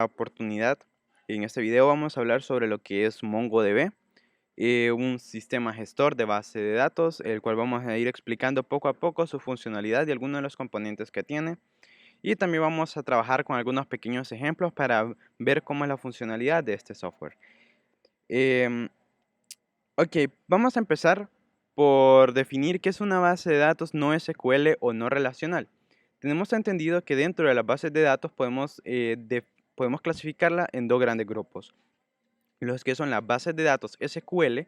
Oportunidad. En este video vamos a hablar sobre lo que es MongoDB, un sistema gestor de base de datos, el cual vamos a ir explicando poco a poco su funcionalidad y algunos de los componentes que tiene. Y también vamos a trabajar con algunos pequeños ejemplos para ver cómo es la funcionalidad de este software. Em, ok, vamos a empezar por definir qué es una base de datos no SQL o no relacional. Tenemos entendido que dentro de las bases de datos podemos clasificarla en dos grandes grupos. Los que son las bases de datos SQL,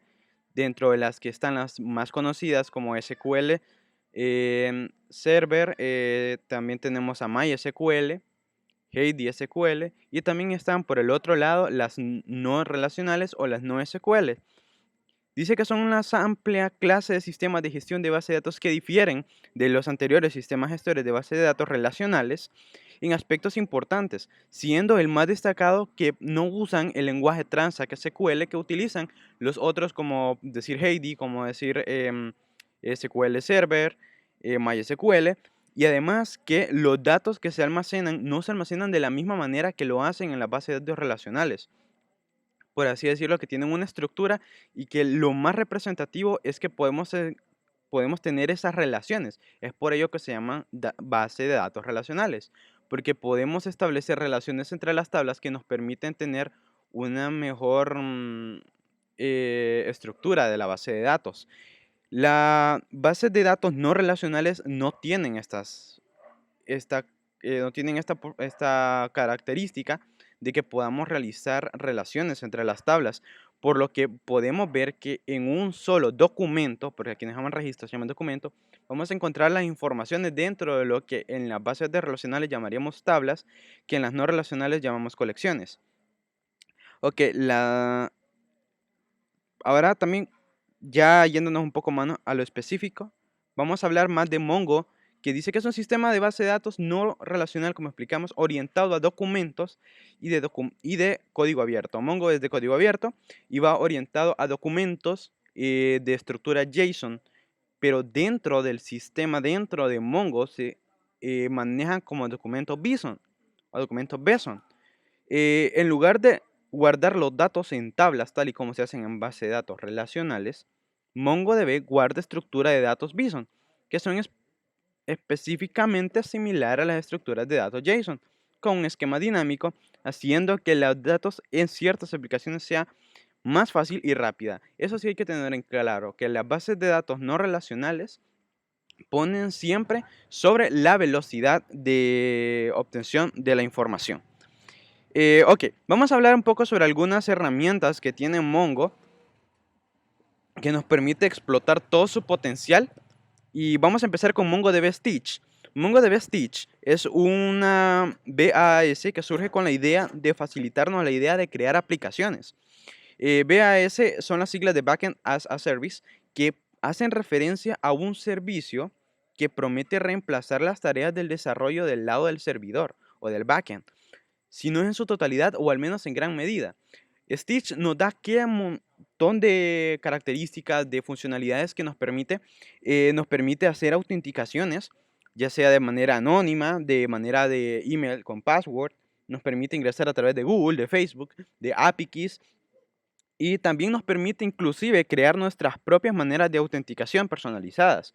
dentro de las que están las más conocidas como SQL Server, también tenemos a MySQL, HeySQL, y también están por el otro lado las no relacionales o las no SQL. Dice que son una amplia clase de sistemas de gestión de base de datos que difieren de los anteriores sistemas gestores de base de datos relacionales en aspectos importantes, siendo el más destacado que no usan el lenguaje Transact SQL que utilizan los otros, como decir Heidi, como decir SQL Server, MySQL, y además que los datos que se almacenan no se almacenan de la misma manera que lo hacen en las bases de datos relacionales, por así decirlo, que tienen una estructura y que lo más representativo es que podemos tener esas relaciones. Es por ello que se llaman base de datos relacionales, porque podemos establecer relaciones entre las tablas que nos permiten tener una mejor estructura de la base de datos. Las bases de datos no relacionales no tienen esta, no tienen esta característica de que podamos realizar relaciones entre las tablas, por lo que podemos ver que en un solo documento, porque aquí nos llaman registro, se llama documento, vamos a encontrar las informaciones dentro de lo que en las bases de relacionales llamaríamos tablas, que en las no relacionales llamamos colecciones. Ok, ahora también, ya yéndonos un poco más, ¿no?, a lo específico, vamos a hablar más de Mongo, que dice que es un sistema de base de datos no relacional, como explicamos, orientado a documentos y de código abierto. Mongo es de código abierto y va orientado a documentos de estructura JSON, pero dentro del sistema, dentro de Mongo, se manejan como documentos BSON o documentos BSON. En lugar de guardar los datos en tablas, tal y como se hacen en base de datos relacionales, MongoDB guarda estructura de datos BSON, que son específicamente similar a las estructuras de datos JSON, con un esquema dinámico, haciendo que los datos en ciertas aplicaciones sea más fácil y rápida. Eso sí hay que tener en claro, que las bases de datos no relacionales ponen siempre sobre la velocidad de obtención de la información. Ok, vamos a hablar un poco sobre algunas herramientas que tiene Mongo que nos permite explotar todo su potencial. Y vamos a empezar con MongoDB Stitch. MongoDB Stitch es una BAS que surge con la idea de facilitarnos la idea de crear aplicaciones. BAS son las siglas de Backend as a Service, que hacen referencia a un servicio que promete reemplazar las tareas del desarrollo del lado del servidor o del backend, si no es en su totalidad o al menos en gran medida. Stitch nos da que un montón de características, de funcionalidades que nos permite hacer autenticaciones, ya sea de manera anónima, de manera de email con password, nos permite ingresar a través de Google, de Facebook, de API Keys, y también nos permite inclusive crear nuestras propias maneras de autenticación personalizadas.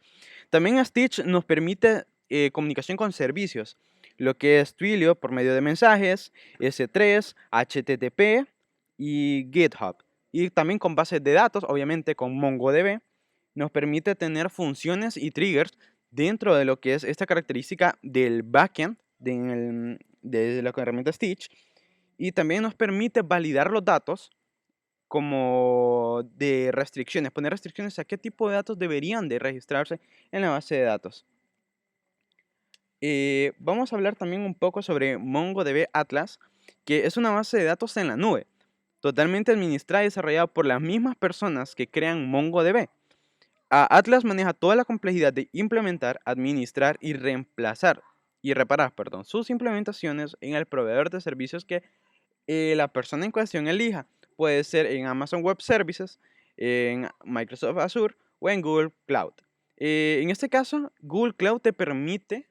También Stitch nos permite comunicación con servicios, lo que es Twilio por medio de mensajes, S3, HTTP y GitHub. Y también con bases de datos, obviamente con MongoDB, nos permite tener funciones y triggers dentro de lo que es esta característica del backend de la herramienta Stitch. Y también nos permite validar los datos como de restricciones, poner restricciones a qué tipo de datos deberían de registrarse en la base de datos. Vamos a hablar también un poco sobre MongoDB Atlas, que es una base de datos en la nube, totalmente administrada y desarrollada por las mismas personas que crean MongoDB. Atlas maneja toda la complejidad de implementar, administrar y reparar, perdón, sus implementaciones en el proveedor de servicios que la persona en cuestión elija. Puede ser en Amazon Web Services, en Microsoft Azure o en Google Cloud. En este caso, Google Cloud te permite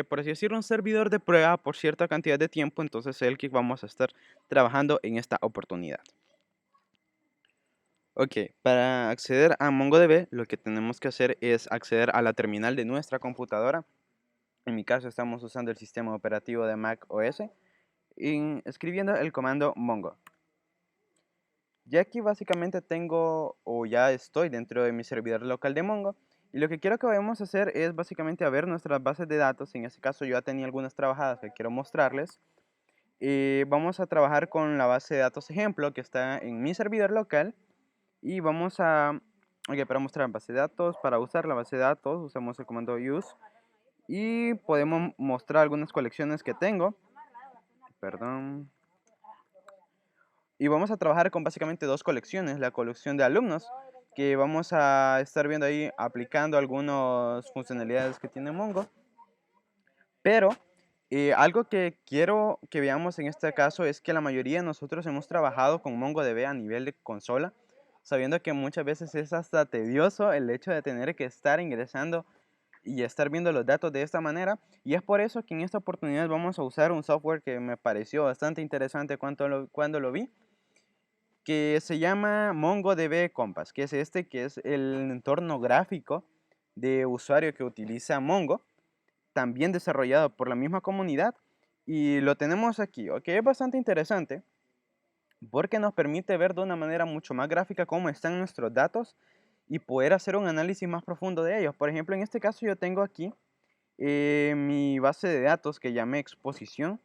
por así decirlo, un servidor de prueba por cierta cantidad de tiempo, entonces es el que vamos a estar trabajando en esta oportunidad. Ok, para acceder a MongoDB, lo que tenemos que hacer es acceder a la terminal de nuestra computadora. En mi caso estamos usando el sistema operativo de Mac OS y escribiendo el comando mongo. Ya aquí básicamente tengo o ya estoy dentro de mi servidor local de Mongo y lo que quiero que vayamos a hacer es básicamente a ver nuestras bases de datos. En este caso yo ya tenía algunas trabajadas que quiero mostrarles. Vamos a trabajar con la base de datos ejemplo que está en mi servidor local y vamos a, ok, para mostrar base de datos, para usar la base de datos usamos el comando use y podemos mostrar algunas colecciones que tengo. Perdón. Y vamos a trabajar con básicamente dos colecciones, la colección de alumnos, que vamos a estar viendo ahí aplicando algunas funcionalidades que tiene Mongo, pero algo que quiero que veamos en este caso es que la mayoría de nosotros hemos trabajado con MongoDB a nivel de consola, sabiendo que muchas veces es hasta tedioso el hecho de tener que estar ingresando y estar viendo los datos de esta manera, y es por eso que en esta oportunidad vamos a usar un software que me pareció bastante interesante cuando lo vi, que se llama MongoDB Compass, que es que es el entorno gráfico de usuario que utiliza Mongo, también desarrollado por la misma comunidad, y lo tenemos aquí, ¿ok? Es bastante interesante porque nos permite ver de una manera mucho más gráfica cómo están nuestros datos y poder hacer un análisis más profundo de ellos. Por ejemplo, en este caso yo tengo aquí mi base de datos que llamé exposición,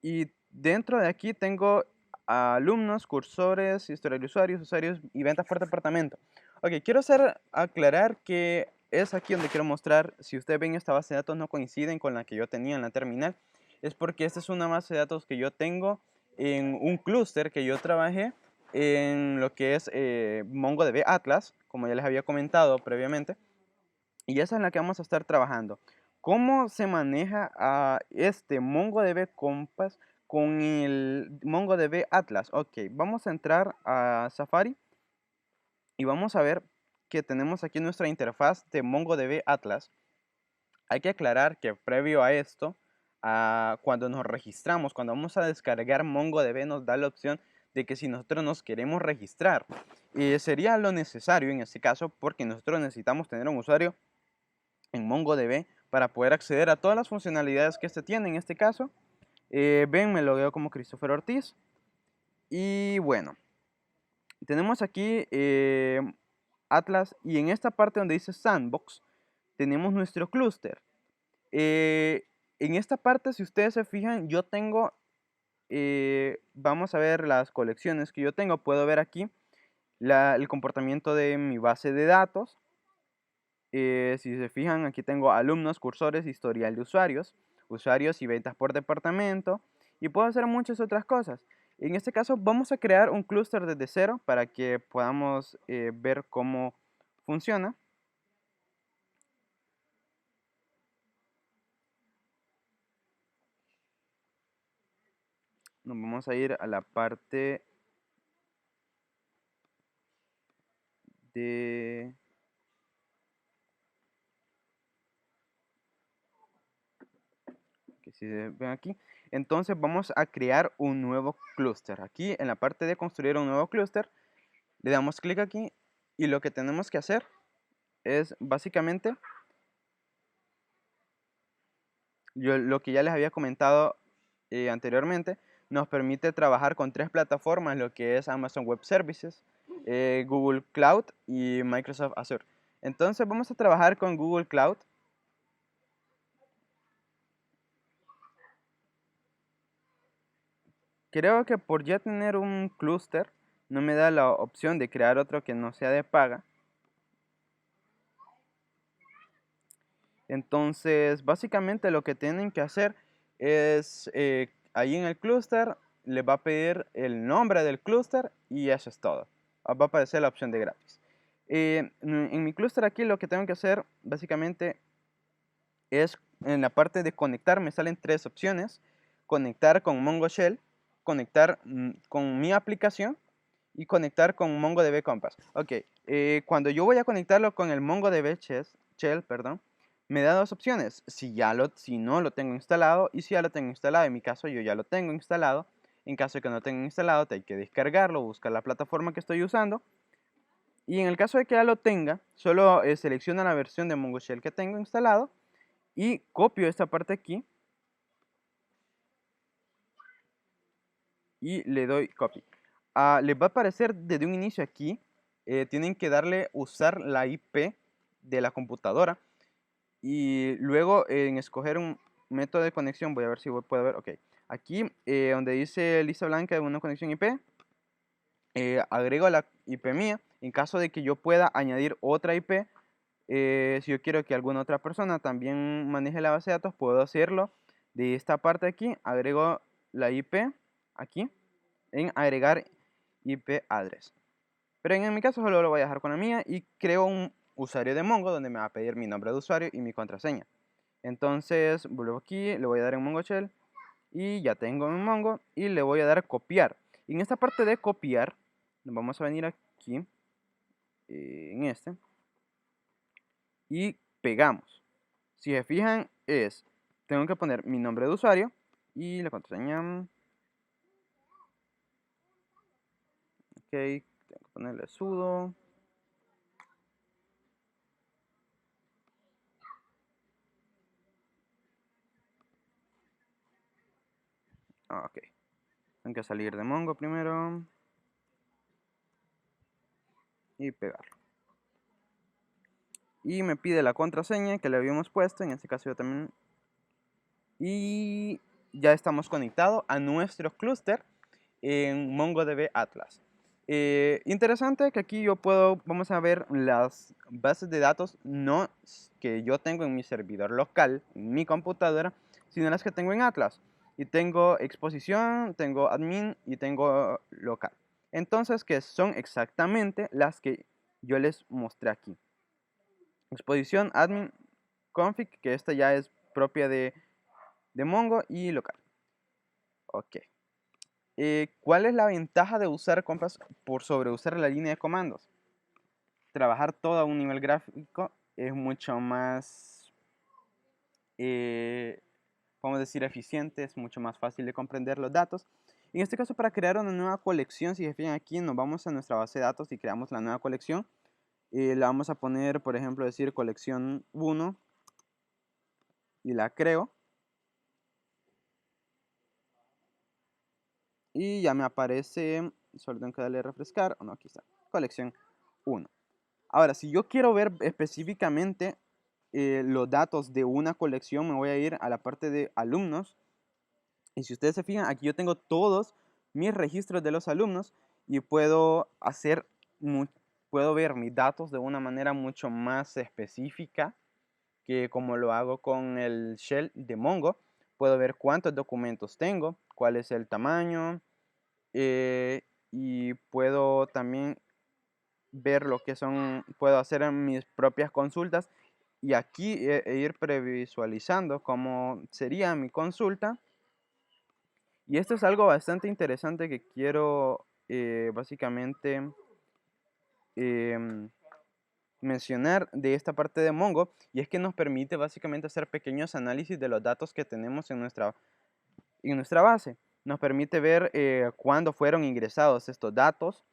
y dentro de aquí tengo alumnos, cursores, historia de usuarios, usuarios y ventas por departamento. Ok, quiero aclarar que es aquí donde quiero mostrar, si ustedes ven esta base de datos no coinciden con la que yo tenía en la terminal, es porque esta es una base de datos que yo tengo en un clúster que yo trabajé en lo que es MongoDB Atlas, como ya les había comentado previamente, y esa es la que vamos a estar trabajando. ¿Cómo se maneja este MongoDB Compass con el MongoDB Atlas? Ok, vamos a entrar a Safari y vamos a ver que tenemos aquí nuestra interfaz de MongoDB Atlas. Hay que aclarar que previo a esto, cuando nos registramos, cuando vamos a descargar MongoDB, nos da la opción de que si nosotros nos queremos registrar, sería lo necesario en este caso porque nosotros necesitamos tener un usuario en MongoDB para poder acceder a todas las funcionalidades que este tiene. En este caso, ven, me logueo como Christopher Ortiz. Y bueno, tenemos aquí Atlas y en esta parte donde dice Sandbox, tenemos nuestro clúster. En esta parte, si ustedes se fijan, yo tengo, vamos a ver las colecciones que yo tengo. Puedo ver aquí el comportamiento de mi base de datos. Si se fijan, aquí tengo alumnos, cursores, historial de usuarios, usuarios y ventas por departamento, y puedo hacer muchas otras cosas. En este caso vamos a crear un clúster desde cero para que podamos ver cómo funciona. Nos vamos a ir a la parte de... que si ven aquí. Entonces vamos a crear un nuevo clúster. Aquí en la parte de construir un nuevo clúster, le damos clic aquí y lo que tenemos que hacer es básicamente lo que ya les había comentado anteriormente, nos permite trabajar con tres plataformas, lo que es Amazon Web Services, Google Cloud y Microsoft Azure. Entonces vamos a trabajar con Google Cloud. Creo que por ya tener un clúster, no me da la opción de crear otro que no sea de paga. Entonces, básicamente lo que tienen que hacer es, ahí en el clúster, les va a pedir el nombre del clúster y eso es todo. Va a aparecer la opción de gratis. En mi clúster aquí lo que tengo que hacer básicamente es en la parte de conectar, me salen tres opciones. Conectar con Mongo Shell, conectar con mi aplicación y conectar con MongoDB Compass. Ok, cuando yo voy a conectarlo con el MongoDB Shell, perdón, me da dos opciones, si no lo tengo instalado y si ya lo tengo instalado. En mi caso yo ya lo tengo instalado. En caso de que no lo tenga instalado, hay que descargarlo, buscar la plataforma que estoy usando. Y en el caso de que ya lo tenga, solo selecciono la versión de Mongo Shell que tengo instalado y copio esta parte aquí y le doy copy. Les va a aparecer desde un inicio aquí, tienen que darle usar la IP de la computadora y luego en escoger un método de conexión, voy a ver si puedo ver, ok. Aquí donde dice lista blanca de una conexión IP, agrego la IP mía. En caso de que yo pueda añadir otra IP, si yo quiero que alguna otra persona también maneje la base de datos, puedo hacerlo de esta parte aquí. Agrego la IP aquí en agregar IP address. Pero en mi caso solo lo voy a dejar con la mía y creo un usuario de Mongo donde me va a pedir mi nombre de usuario y mi contraseña. Entonces vuelvo aquí, le voy a dar en Mongo Shell y ya tengo mi Mongo y le voy a dar a copiar. Y en esta parte de copiar, nos vamos a venir aquí, en este, y pegamos. Si se fijan tengo que poner mi nombre de usuario y la contraseña. Ok, tengo que ponerle sudo. Ok, tengo que salir de Mongo primero y pegarlo. Y me pide la contraseña que le habíamos puesto, en este caso yo también. Y ya estamos conectados a nuestro clúster en MongoDB Atlas. Interesante que aquí vamos a ver las bases de datos, no que yo tengo en mi servidor local, en mi computadora, sino las que tengo en Atlas. Y tengo exposición, tengo admin y tengo local. Entonces, que son exactamente las que yo les mostré aquí. Exposición, admin, config, que esta ya es propia de Mongo y local. Ok. ¿Cuál es la ventaja de usar Compass por sobre usar la línea de comandos? Trabajar todo a un nivel gráfico es mucho más, vamos a decir, eficiente, es mucho más fácil de comprender los datos. En este caso, para crear una nueva colección, si se fijan aquí, nos vamos a nuestra base de datos y creamos la nueva colección. La vamos a poner, por ejemplo, decir colección 1 y la creo. Y ya me aparece, solo tengo que darle a refrescar, o no, aquí está, colección 1. Ahora, si yo quiero ver específicamente los datos de una colección, me voy a ir a la parte de alumnos. Y si ustedes se fijan, aquí yo tengo todos mis registros de los alumnos y puedo ver mis datos de una manera mucho más específica que como lo hago con el shell de Mongo. Puedo ver cuántos documentos tengo, cuál es el tamaño, y puedo también ver lo que puedo hacer en mis propias consultas y aquí ir previsualizando cómo sería mi consulta. Y esto es algo bastante interesante que quiero básicamente em, mencionar de esta parte de Mongo, y es que nos permite básicamente hacer pequeños análisis de los datos que tenemos en nuestra base. Nos permite ver cuándo fueron ingresados estos datos.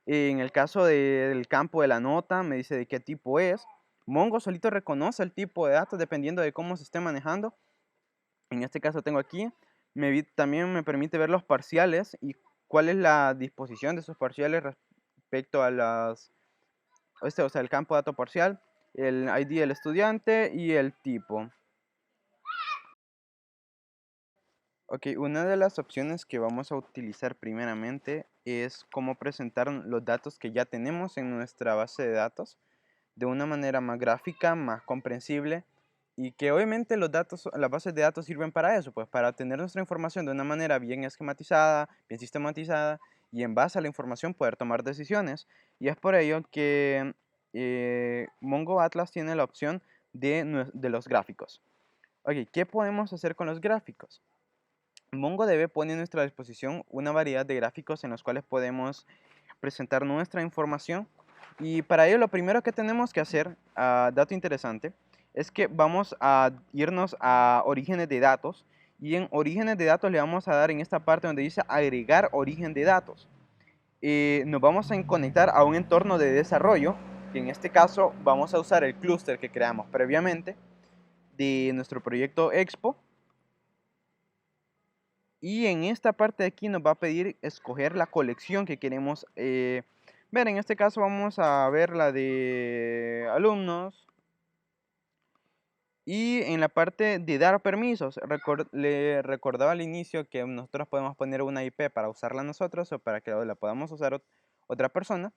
En el caso del campo de la nota, me dice de qué tipo es. Mongo solito reconoce el tipo de datos dependiendo de cómo se esté manejando. En este caso tengo aquí. También me permite ver los parciales y cuál es la disposición de esos parciales respecto a o sea, el campo de dato parcial, el ID del estudiante y el tipo. Ok, una de las opciones que vamos a utilizar primeramente es cómo presentar los datos que ya tenemos en nuestra base de datos de una manera más gráfica, más comprensible, y que obviamente las bases de datos sirven para eso, pues para obtener nuestra información de una manera bien esquematizada, bien sistematizada, y en base a la información poder tomar decisiones. Y es por ello que Mongo Atlas tiene la opción de los gráficos. Ok, ¿qué podemos hacer con los gráficos? MongoDB pone a nuestra disposición una variedad de gráficos en los cuales podemos presentar nuestra información. Y para ello lo primero que tenemos que hacer, dato interesante, es que vamos a irnos a orígenes de datos y en orígenes de datos le vamos a dar en esta parte donde dice agregar origen de datos. Nos vamos a conectar a un entorno de desarrollo, que en este caso vamos a usar el clúster que creamos previamente de nuestro proyecto Expo. Y en esta parte de aquí nos va a pedir escoger la colección que queremos ver. En este caso vamos a ver la de alumnos. Y en la parte de dar permisos, le recordaba al inicio que nosotros podemos poner una IP para usarla nosotros o para que la podamos usar otra persona.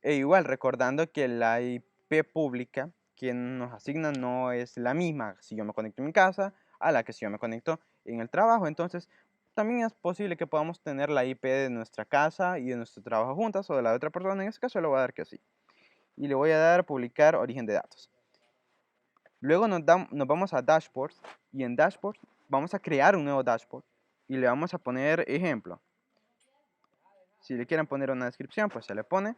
E igual, recordando que la IP pública que nos asignan no es la misma si yo me conecto en mi casa a la que si yo me conecto en el trabajo. Entonces, también es posible que podamos tener la IP de nuestra casa y de nuestro trabajo juntas o de la de otra persona. En este caso le voy a dar que sí. Y le voy a dar publicar origen de datos. Luego nos vamos a Dashboard y en Dashboard vamos a crear un nuevo Dashboard y le vamos a poner ejemplo. Si le quieren poner una descripción, pues se le pone.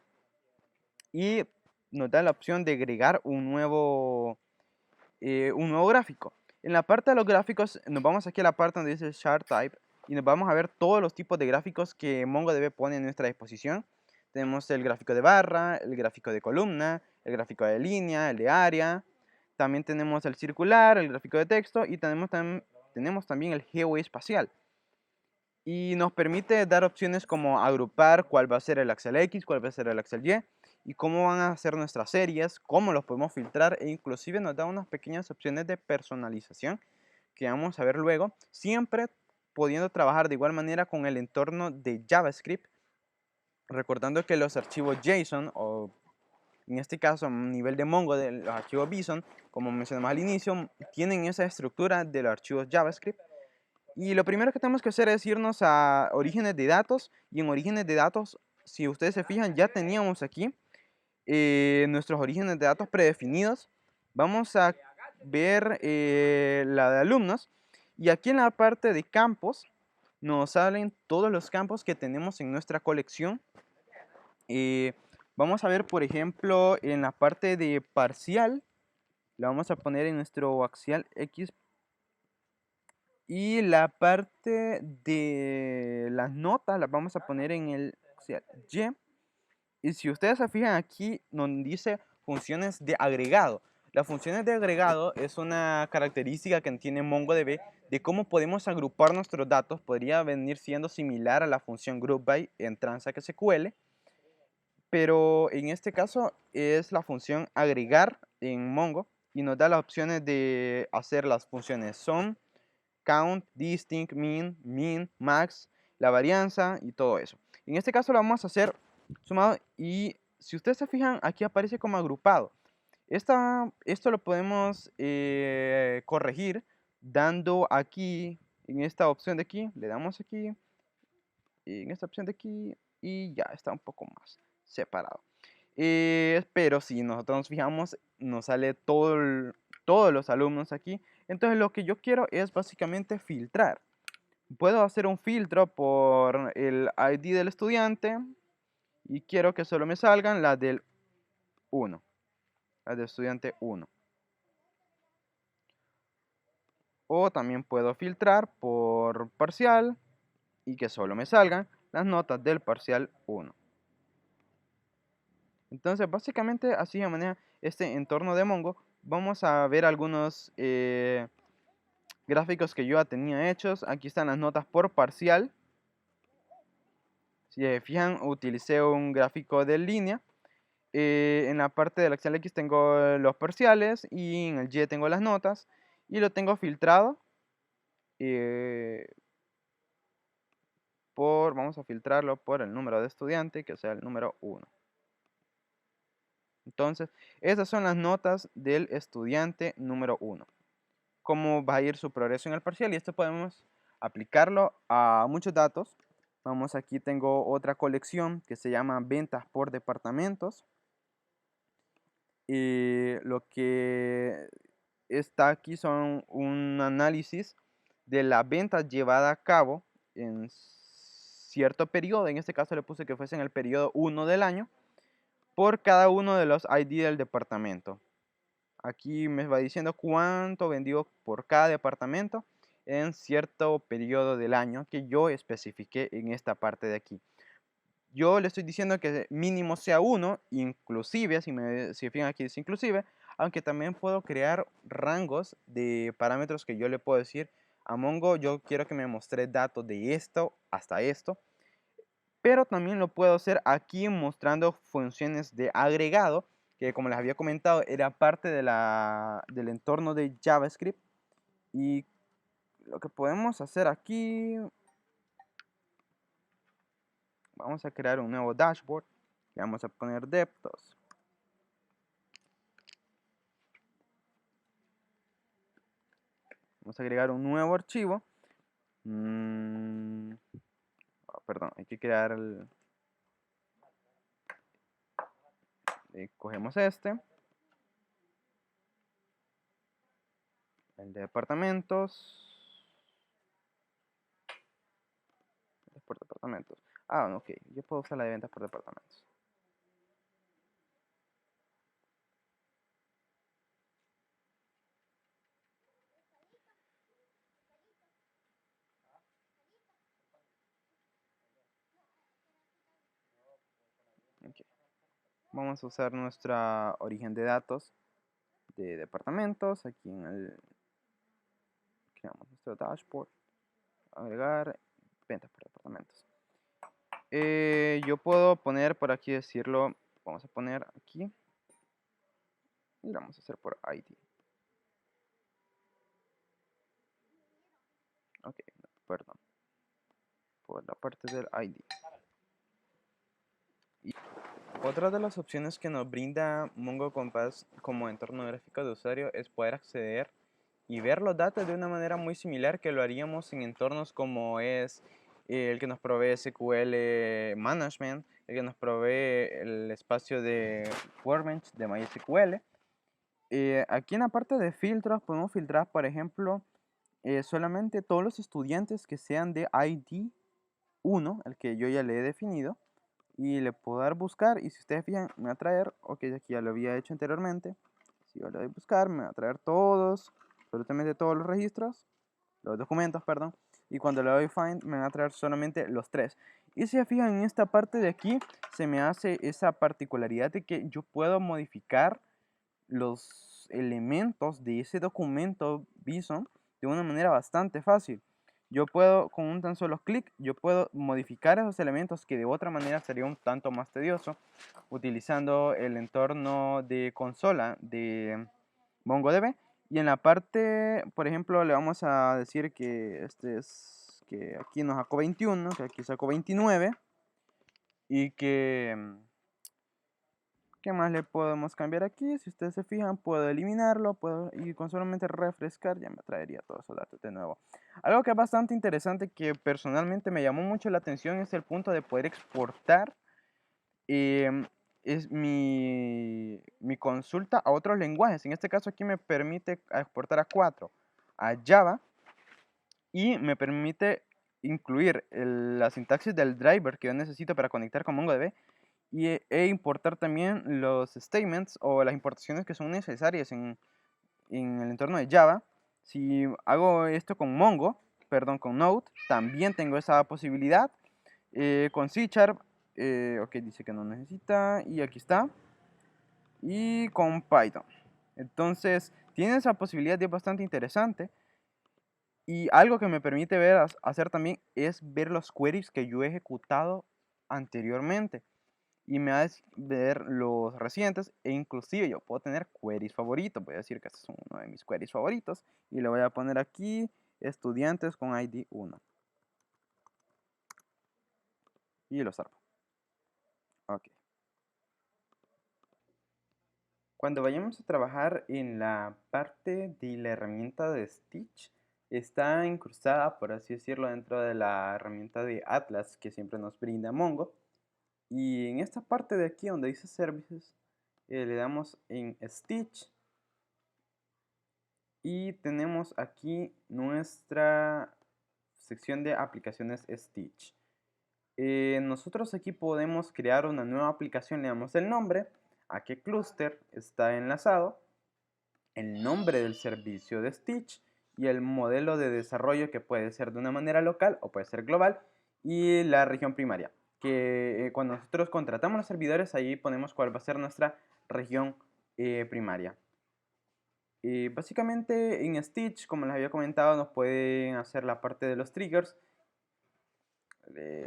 Y nos da la opción de agregar un nuevo gráfico. En la parte de los gráficos, nos vamos aquí a la parte donde dice Chart Type y nos vamos a ver todos los tipos de gráficos que MongoDB pone en nuestra disposición. Tenemos el gráfico de barra, el gráfico de columna, el gráfico de línea, el de área. También tenemos el circular, el gráfico de texto y tenemos también el geoespacial. Y nos permite dar opciones como agrupar cuál va a ser el Axel X, cuál va a ser el Axel Y cómo van a ser nuestras series, cómo los podemos filtrar e inclusive nos da unas pequeñas opciones de personalización que vamos a ver luego, siempre pudiendo trabajar de igual manera con el entorno de JavaScript, recordando que los archivos JSON o en este caso, a nivel de Mongo, de los archivos JSON, como mencionamos al inicio, tienen esa estructura de los archivos JavaScript. Y lo primero que tenemos que hacer es irnos a orígenes de datos. Y en orígenes de datos, si ustedes se fijan, ya teníamos aquí nuestros orígenes de datos predefinidos. Vamos a ver la de alumnos. Y aquí en la parte de campos, nos salen todos los campos que tenemos en nuestra colección. Vamos a ver, por ejemplo, en la parte de parcial, la vamos a poner en nuestro axial X. Y la parte de las notas las vamos a poner en el axial Y. Y si ustedes se fijan aquí, nos dice funciones de agregado. Las funciones de agregado es una característica que tiene MongoDB de cómo podemos agrupar nuestros datos. Podría venir siendo similar a la función groupby en Transact SQL. Pero en este caso es la función agregar en Mongo y nos da las opciones de hacer las funciones sum, count, distinct, min, max, la varianza y todo eso. En este caso lo vamos a hacer sumado y si ustedes se fijan aquí aparece como agrupado. Esto lo podemos corregir dando aquí en esta opción de aquí, le damos aquí en esta opción de aquí y ya está un poco más separado. Pero si nosotros nos fijamos, nos sale todos los alumnos aquí. Entonces lo que yo quiero es básicamente filtrar. Puedo hacer un filtro por el ID del estudiante y quiero que solo me salgan las del 1, las del estudiante 1. O también puedo filtrar por parcial y que solo me salgan las notas del parcial 1. Entonces, básicamente así de manera este entorno de Mongo. Vamos a ver algunos gráficos que yo ya tenía hechos. Aquí están las notas por parcial. Si se fijan, utilicé un gráfico de línea. En la parte del Excel X tengo los parciales y en el Y tengo las notas. Y lo tengo filtrado vamos a filtrarlo por el número de estudiante, que sea el número 1. Entonces, esas son las notas del estudiante número 1. Cómo va a ir su progreso en el parcial y esto podemos aplicarlo a muchos datos. Vamos, aquí tengo otra colección que se llama ventas por departamentos. Y lo que está aquí son un análisis de las ventas llevadas a cabo en cierto periodo. En este caso le puse que fuese en el periodo 1 del año por cada uno de los ID del departamento. aquí me va diciendo cuánto vendió por cada departamento en cierto periodo del año que yo especifiqué en esta parte de aquí. Yo le estoy diciendo que mínimo sea 1, inclusive, si fijan aquí dice inclusive, aunque también puedo crear rangos de parámetros que yo le puedo decir a Mongo, yo quiero que me muestre datos de esto hasta esto, pero también lo puedo hacer aquí mostrando funciones de agregado, que como les había comentado era parte de del entorno de JavaScript. Y lo que podemos hacer aquí, vamos a crear un nuevo dashboard, le vamos a poner depths. Vamos a agregar un nuevo archivo. Perdón, hay que crear cogemos el de departamentos. Por departamentos. Ok, yo puedo usar la de ventas por departamentos. Okay. Vamos a usar nuestra origen de datos de departamentos. Aquí creamos nuestro dashboard. Agregar ventas por departamentos. Yo puedo poner, por aquí decirlo, vamos a poner aquí. Y lo vamos a hacer por ID. Ok, perdón. Por la parte del ID. Y otra de las opciones que nos brinda Mongo Compass como entorno gráfico de usuario es poder acceder y ver los datos de una manera muy similar que lo haríamos en entornos como es el que nos provee SQL Management, el que nos provee el espacio de Workbench de MySQL. Aquí en la parte de filtros podemos filtrar, por ejemplo, solamente todos los estudiantes que sean de ID 1, el que yo ya le he definido, y le puedo dar buscar, y si ustedes fijan, me va a traer, ok, aquí ya lo había hecho anteriormente, si yo le doy buscar, me va a traer todos, absolutamente todos los registros, los documentos, perdón, y cuando le doy find, me va a traer solamente los 3. Y si se fijan en esta parte de aquí, se me hace esa particularidad de que yo puedo modificar los elementos de ese documento Bison de una manera bastante fácil. Yo puedo, con un tan solo clic, yo puedo modificar esos elementos que de otra manera sería un tanto más tedioso, utilizando el entorno de consola de MongoDB. Y en la parte, por ejemplo, le vamos a decir que que aquí nos sacó 21, que aquí sacó 29, y que ¿qué más le podemos cambiar aquí? Si ustedes se fijan, puedo eliminarlo, y con solamente refrescar ya me traería todos esos datos de nuevo. Algo que es bastante interesante, que personalmente me llamó mucho la atención, es el punto de poder exportar es mi consulta a otros lenguajes. En este caso aquí me permite exportar a 4, a Java, y me permite incluir la sintaxis del driver que yo necesito para conectar con MongoDB, e importar también los statements o las importaciones que son necesarias en el entorno de Java. Si hago esto con con Node, también tengo esa posibilidad. Con C Sharp, ok, dice que no necesita, y aquí está. Y con Python. Entonces, tiene esa posibilidad, y es bastante interesante. Y algo que me permite hacer también es ver los queries que yo he ejecutado anteriormente. Y me va a ver los recientes, e inclusive yo puedo tener queries favoritos. Voy a decir que este es uno de mis queries favoritos y le voy a poner aquí estudiantes con ID 1 y lo salvo. Ok. Cuando vayamos a trabajar en la parte de la herramienta de Stitch, está incrustada, por así decirlo, dentro de la herramienta de Atlas que siempre nos brinda Mongo. Y en esta parte de aquí donde dice Services, le damos en Stitch. Y tenemos aquí nuestra sección de aplicaciones Stitch. Nosotros aquí podemos crear una nueva aplicación, le damos el nombre, a qué clúster está enlazado, el nombre del servicio de Stitch y el modelo de desarrollo, que puede ser de una manera local o puede ser global, y la región primaria, que cuando nosotros contratamos los servidores, ahí ponemos cuál va a ser nuestra región primaria. Básicamente en Stitch, como les había comentado, nos pueden hacer la parte de los triggers.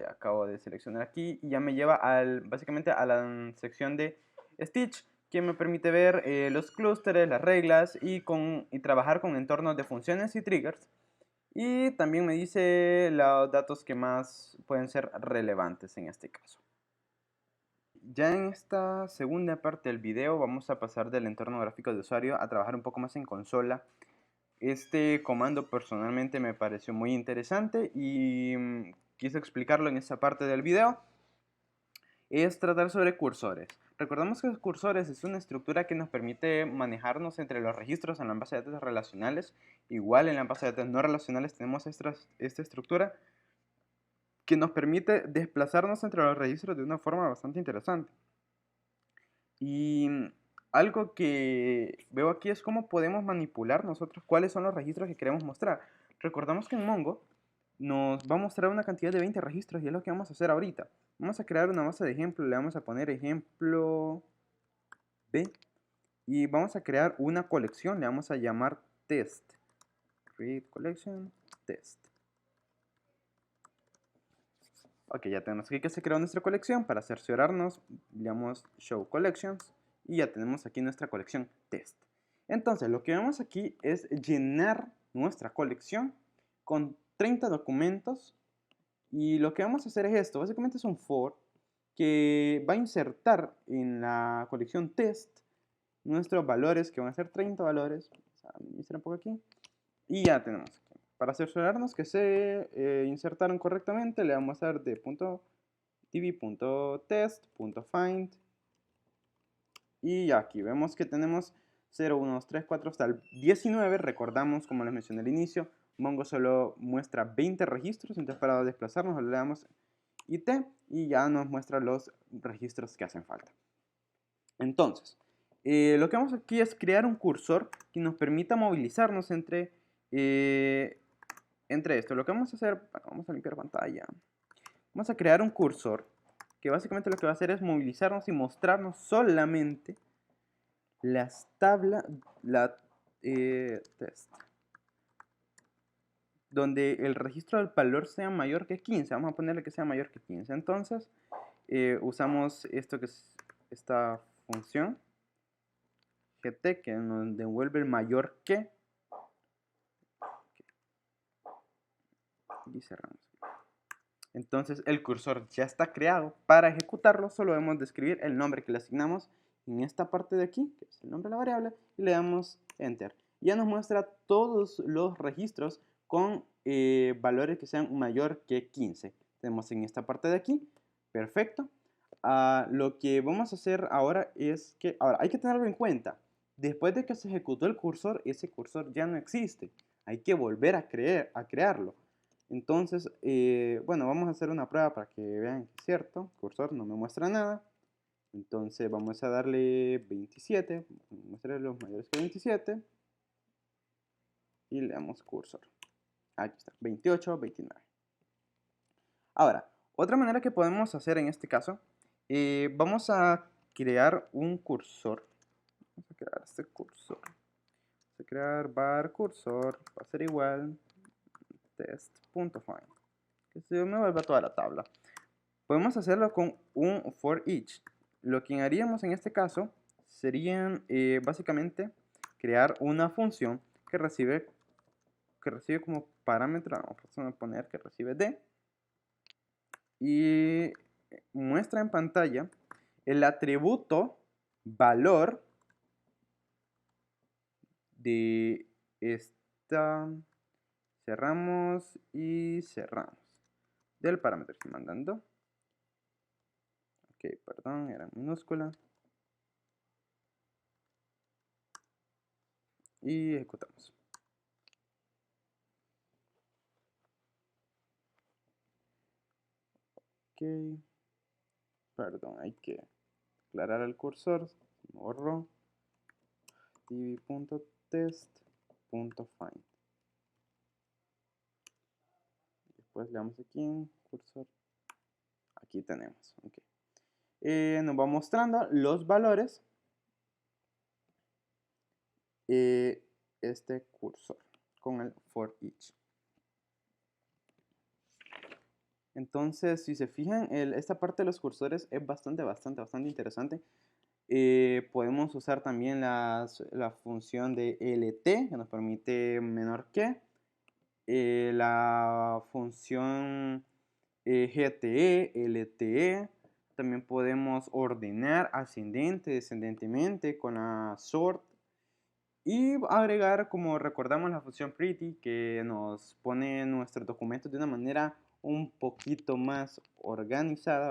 Acabo de seleccionar aquí y ya me lleva básicamente a la sección de Stitch, que me permite ver los clústeres, las reglas y trabajar con entornos de funciones y triggers. Y también me dice los datos que más pueden ser relevantes en este caso. Ya en esta segunda parte del video vamos a pasar del entorno gráfico de usuario a trabajar un poco más en consola. Este comando personalmente me pareció muy interesante y quise explicarlo en esta parte del video. Es tratar sobre cursores. Recordamos que los cursores es una estructura que nos permite manejarnos entre los registros en la base de datos relacionales. Igual en la base de datos no relacionales tenemos esta estructura que nos permite desplazarnos entre los registros de una forma bastante interesante. Y algo que veo aquí es cómo podemos manipular nosotros cuáles son los registros que queremos mostrar. Recordamos que en Mongo nos va a mostrar una cantidad de 20 registros y es lo que vamos a hacer ahorita. Vamos a crear una base de ejemplo, le vamos a poner ejemplo B y vamos a crear una colección, le vamos a llamar test. Create collection, test. Ok, ya tenemos aquí que se creó nuestra colección. Para cerciorarnos, le damos show collections y ya tenemos aquí nuestra colección test. Entonces, lo que vemos aquí es llenar nuestra colección con 30 documentos y lo que vamos a hacer es esto. Básicamente es un for que va a insertar en la colección test nuestros valores, que van a ser 30 valores. Vamos a minimizar un poco aquí. Y ya tenemos aquí. Para cerciorarnos que se insertaron correctamente, le vamos a dar de .tv.test.find y ya aquí vemos que tenemos 0, 1, 2, 3, 4 hasta el 19. Recordamos, como les mencioné al inicio, Mongo solo muestra 20 registros, entonces para desplazarnos le damos IT y ya nos muestra los registros que hacen falta. Entonces, lo que vamos aquí es crear un cursor que nos permita movilizarnos entre esto. Lo que vamos a hacer, bueno, vamos a limpiar pantalla. Vamos a crear un cursor que básicamente lo que va a hacer es movilizarnos y mostrarnos solamente las tablas, test, donde el registro del valor sea mayor que 15. Vamos a ponerle que sea mayor que 15. Entonces, usamos esto que es esta función gt que nos devuelve el mayor que. Y cerramos. Entonces el cursor ya está creado. Para ejecutarlo solo debemos de escribir el nombre que le asignamos en esta parte de aquí, que es el nombre de la variable, y le damos Enter. Ya nos muestra todos los registros con valores que sean mayor que 15. Tenemos en esta parte de aquí. Perfecto. Lo que vamos a hacer ahora es que, ahora hay que tenerlo en cuenta. Después de que se ejecutó el cursor, ese cursor ya no existe. Hay que volver a crearlo. Entonces, bueno, vamos a hacer una prueba para que vean que es cierto. El cursor no me muestra nada. Entonces vamos a darle 27. Mostrarle los mayores que 27. Y le damos cursor. Aquí está, 28, 29. Ahora, otra manera que podemos hacer en este caso, vamos a crear un cursor. Vamos a crear este cursor. Vamos a crear var cursor, va a ser igual test.find. Que se me vuelva toda la tabla. Podemos hacerlo con un for each. Lo que haríamos en este caso serían básicamente crear una función que recibe como parámetro, vamos a poner que recibe d y muestra en pantalla el atributo valor de esta. Cerramos y cerramos del parámetro que estoy mandando. Ok, perdón, era minúscula. Y ejecutamos. Ok, perdón, hay que aclarar el cursor. Borro. test.find. Después le damos aquí en cursor. Aquí tenemos. Okay. Nos va mostrando los valores. Este cursor con el for each. Entonces, si se fijan, esta parte de los cursores es bastante interesante. Podemos usar también la función de lt, que nos permite menor que. La función gte, lte. También podemos ordenar ascendente, descendentemente con la sort. Y agregar, como recordamos, la función pretty, que nos pone nuestros documentos de una manera un poquito más organizada.